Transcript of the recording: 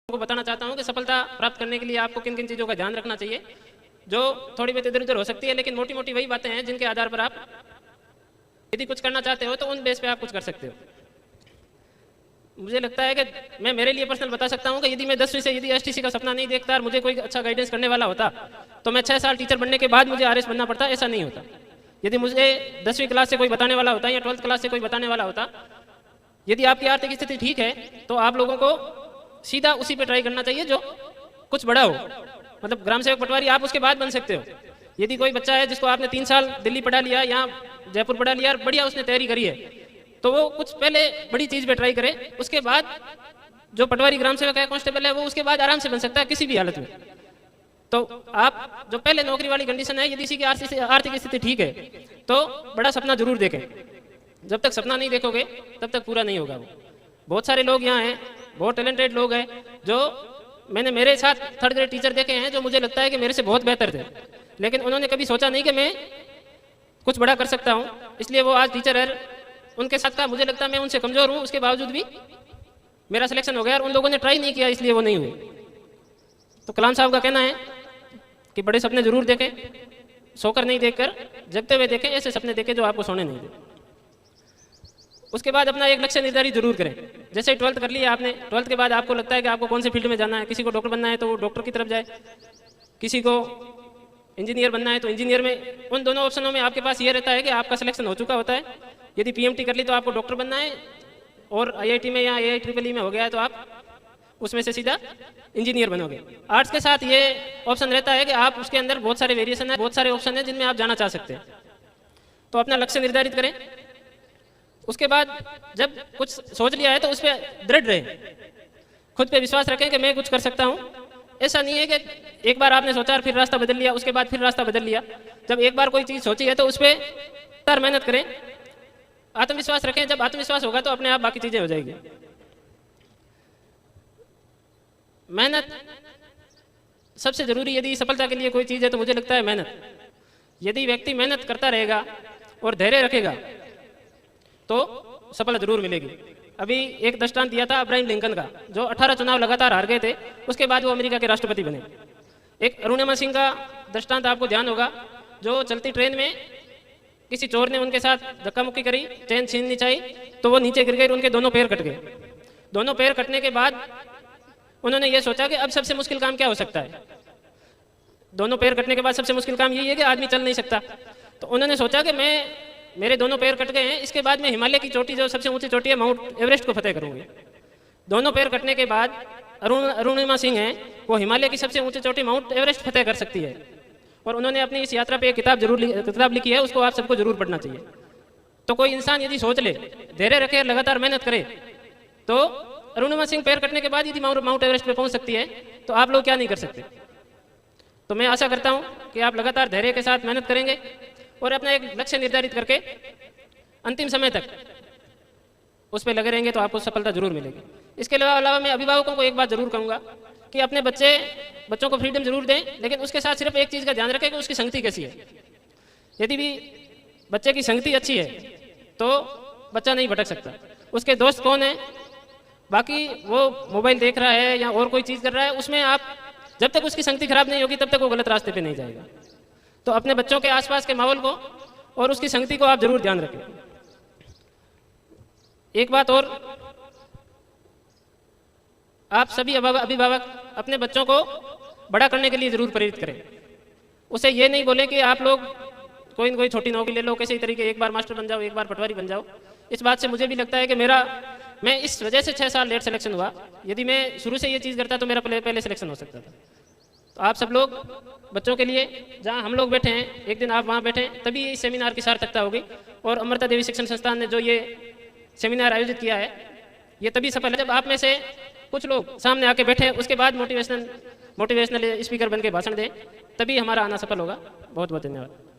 को बताना चाहता हूं कि सफलता प्राप्त करने के लिए आपको किन किन चीज़ों का ध्यान रखना चाहिए, जो थोड़ी बहुत इधर उधर हो सकती है, लेकिन मोटी मोटी वही बातें हैं जिनके आधार पर आप यदि कुछ करना चाहते हो तो उन बेस पे आप कुछ कर सकते हो। मुझे लगता है कि मैं मेरे लिए पर्सनल बता सकता हूं कि यदि मैं 10वीं से यदि एसटीसी का सपना नहीं देखता और मुझे कोई अच्छा गाइडेंस करने वाला होता तो मैं 6 साल टीचर बनने के बाद मुझे आरएस बनना पड़ता, ऐसा नहीं होता। यदि मुझे 10वीं क्लास से कोई बताने वाला होता या 12th क्लास से कोई बताने वाला होता, यदि आपकी आर्थिक स्थिति ठीक है तो आप लोगों को सीधा उसी पे ट्राई करना चाहिए जो कुछ बड़ा हो। मतलब ग्राम सेवक पटवारी आप उसके बाद बन सकते हो। यदि कोई बच्चा है जिसको आपने 3 साल दिल्ली पढ़ा लिया या जयपुर पढ़ा लिया और बढ़िया उसने तैयारी करी है, तो वो कुछ पहले बड़ी चीज़ पे ट्राई करे, उसके बाद जो पटवारी ग्राम सेवक है, कांस्टेबल है, वो उसके बाद आराम से बन सकता है किसी भी हालत में। तो आप जो पहले नौकरी वाली कंडीशन है, यदि इसी की आर्थिक स्थिति ठीक है तो बड़ा सपना जरूर देखें। जब तक सपना नहीं देखोगे तब तक पूरा नहीं होगा वो। बहुत सारे लोग यहाँ हैं, बहुत टैलेंटेड लोग हैं, जो मैंने मेरे साथ 3rd ग्रेड टीचर देखे हैं जो मुझे लगता है कि मेरे से बहुत बेहतर थे, लेकिन उन्होंने कभी सोचा नहीं कि मैं कुछ बड़ा कर सकता हूँ, इसलिए वो आज टीचर है। उनके साथ का मुझे लगता है मैं उनसे कमज़ोर हूँ, उसके बावजूद भी मेरा सिलेक्शन हो गया और उन लोगों ने ट्राई नहीं किया इसलिए वो नहीं हुए। तो कलाम साहब का कहना है कि बड़े सपने जरूर देखें, सोकर नहीं देखकर जगते हुए देखें, ऐसे सपने देखें जो आपको सोने नहीं दें। उसके बाद अपना एक लक्ष्य निर्धारित जरूर करें। जैसे 12th कर लिया आपने, 12th के बाद आपको लगता है कि आपको कौन से फील्ड में जाना है, किसी को डॉक्टर बनना है तो वो डॉक्टर की तरफ जाए, किसी को इंजीनियर बनना है तो इंजीनियर में। उन दोनों ऑप्शनों में आपके पास ये रहता है कि आपका सिलेक्शन हो चुका होता है। यदि पीएमटी कर ली तो आपको डॉक्टर बनना है, और आईआईटी में या AIEEE में हो गया है तो आप उसमें से सीधा इंजीनियर बनोगे। आर्ट्स के साथ ये ऑप्शन रहता है कि आप उसके अंदर बहुत सारे वेरिएशन है, बहुत सारे ऑप्शन है जिनमें आप जाना चाह सकते हैं। तो अपना लक्ष्य निर्धारित करें। उसके बाद जब कुछ सोच लिया है तो उस पर दृढ़ रहे, खुद पे विश्वास रखें कि मैं कुछ कर सकता हूँ। ऐसा नहीं है कि एक बार आपने सोचा और फिर रास्ता बदल लिया, उसके बाद फिर रास्ता बदल लिया। जब एक बार कोई चीज़ सोची है तो उस पर मेहनत करें, आत्मविश्वास रखें। जब आत्मविश्वास होगा तो अपने आप बाकी चीज़ें हो जाएगी। मेहनत सबसे जरूरी, यदि सफलता के लिए कोई चीज़ है तो मुझे लगता है मेहनत। यदि व्यक्ति मेहनत करता रहेगा और धैर्य रखेगा तो सफलता जरूर मिलेगी। अभी एक दृष्टांत दिया था अब्राहम लिंकन का, जो 18 चुनाव लगातार हार गए थे, उसके बाद वो अमेरिका के राष्ट्रपति बने। एक अरुणिमा सिंह का दृष्टांत आपको ध्यान होगा, जो चलती ट्रेन में किसी चोर ने उनके साथ धक्का मुक्की करी, चैन छीननी चाहिए तो वो नीचे गिर गए, उनके दोनों पैर कट गए। दोनों पैर कटने के बाद उन्होंने ये सोचा कि अब सबसे मुश्किल काम क्या हो सकता है। दोनों पैर कटने के बाद सबसे मुश्किल काम यही है कि आदमी चल नहीं सकता। तो उन्होंने सोचा कि मेरे दोनों पैर कट गए हैं, इसके बाद मैं हिमालय की चोटी, जो सबसे ऊंची चोटी है, माउंट एवरेस्ट को फतेह करूंगी। दोनों पैर कटने के बाद अरुणिमा सिंह हैं, वो हिमालय की सबसे ऊंची चोटी माउंट एवरेस्ट फतेह कर सकती है। और उन्होंने अपनी इस यात्रा पे एक किताब लिखी है, उसको आप सबको जरूर पढ़ना चाहिए। तो कोई इंसान यदि सोच ले, धैर्य रखे, लगातार मेहनत करे, तो अरुणिमा सिंह पैर कटने के बाद यदि माउंट एवरेस्ट पे पहुंच सकती है तो आप लोग क्या नहीं कर सकते। तो मैं आशा करता हूं कि आप लगातार धैर्य के साथ मेहनत करेंगे और अपना एक लक्ष्य निर्धारित करके अंतिम समय तक उस पर लगे रहेंगे तो आपको सफलता जरूर मिलेगी। इसके अलावा मैं अभिभावकों को एक बात जरूर कहूँगा कि अपने बच्चों को फ्रीडम जरूर दें, लेकिन उसके साथ सिर्फ एक चीज़ का ध्यान रखें कि उसकी संगति कैसी है। यदि भी बच्चे की संगति अच्छी है तो बच्चा नहीं भटक सकता। उसके दोस्त कौन है, बाकी वो मोबाइल देख रहा है या और कोई चीज़ कर रहा है, उसमें आप जब तक उसकी संगति खराब नहीं होगी तब तक वो गलत रास्ते पे नहीं जाएगा। तो अपने बच्चों के आसपास के माहौल को और उसकी संगति को आप जरूर ध्यान रखें। एक बात और, आप सभी अभिभावक अपने बच्चों को बड़ा करने के लिए जरूर प्रेरित करें। उसे ये नहीं बोले कि आप लोग कोई न कोई छोटी नौकरी ले लो, किसी तरीके एक बार मास्टर बन जाओ, एक बार पटवारी बन जाओ। इस बात से मुझे भी लगता है कि मैं इस वजह से 6 साल लेट सिलेक्शन हुआ। यदि मैं शुरू से ये चीज़ करता तो मेरा पहले सिलेक्शन हो सकता था। तो आप सब लोग बच्चों के लिए, जहाँ हम लोग बैठे हैं, एक दिन आप वहाँ बैठें, तभी इस सेमिनार की सार्थकता होगी। और अमृता देवी शिक्षण संस्थान ने जो ये सेमिनार आयोजित किया है, ये तभी सफल है जब आप में से कुछ लोग सामने आके बैठे, उसके बाद मोटिवेशनल स्पीकर बन के भाषण दें, तभी हमारा आना सफल होगा। बहुत बहुत धन्यवाद।